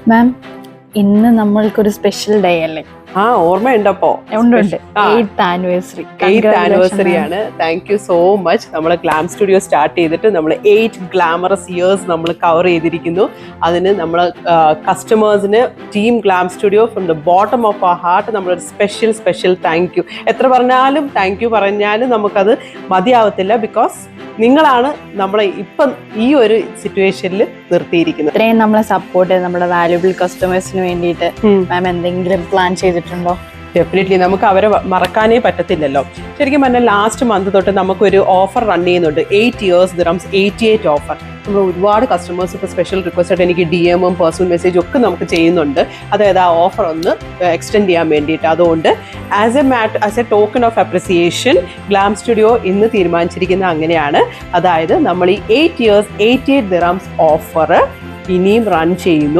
മാം, ഇന്ന് നമ്മൾക്കൊരു special day അല്ലേ? ഓർമ്മയുണ്ടപ്പോ ഉണ്ട്. 8th ആനിവേഴ്സറി ആണ്. Thank you so much. നമ്മൾ ഗ്ലാം സ്റ്റുഡിയോ സ്റ്റാർട്ട് ചെയ്തിട്ട് നമ്മൾ 8 ഗ്ലാമറസ് ഇയേഴ്സ് നമ്മൾ കവർ ചെയ്തിരിക്കുന്നു. അതിന് നമ്മൾ കസ്റ്റമേഴ്സിന് team glam studio from the bottom of our heart നമ്മളൊരു സ്പെഷ്യൽ താങ്ക് യു. എത്ര പറഞ്ഞാലും താങ്ക് യു പറഞ്ഞാലും നമുക്കത് മതിയാവത്തില്ല. ബിക്കോസ് നിങ്ങളാണ് നമ്മളെ ഇപ്പം ഈ ഒരു സിറ്റുവേഷനിൽ നിർത്തിയിരിക്കുന്നത്. ഇത്രയും നമ്മളെ സപ്പോർട്ട് ചെയ്ത് നമ്മുടെ വാല്യുബിൾ കസ്റ്റമേഴ്സിന് വേണ്ടിയിട്ട് മാം എന്തെങ്കിലും പ്ലാൻ ചെയ്തിട്ടുണ്ടോ? ഡെഫിനറ്റ്ലി നമുക്ക് അവരെ മറക്കാനേ പറ്റത്തില്ലല്ലോ. ശരിക്കും പറഞ്ഞാൽ ലാസ്റ്റ് മന്ത് തൊട്ട് നമുക്കൊരു ഓഫർ റൺ ചെയ്യുന്നുണ്ട്. 8 years ദിറംസ് 88 ഓഫർ. നമ്മൾ ഒരുപാട് കസ്റ്റമേഴ്സ് ഇപ്പോൾ സ്പെഷ്യൽ റിക്വസ്റ്റ് ആയിട്ട് എനിക്ക് DM-ഉം പേഴ്സണൽ മെസ്സേജും ഒക്കെ നമുക്ക് ചെയ്യുന്നുണ്ട്. അതായത് ആ ഓഫർ ഒന്ന് എക്സ്റ്റെൻഡ് ചെയ്യാൻ വേണ്ടിയിട്ട്. അതുകൊണ്ട് as A token of appreciation glam studio ഇന്ന് തീരുമാനിച്ചിരിക്കുന്നത് അങ്ങനെയാണ്. അതായത് നമ്മൾ ഈ 8 years 88 ദിറംസ് ഓഫർ ഇനിയും റൺ ചെയ്യുന്നു.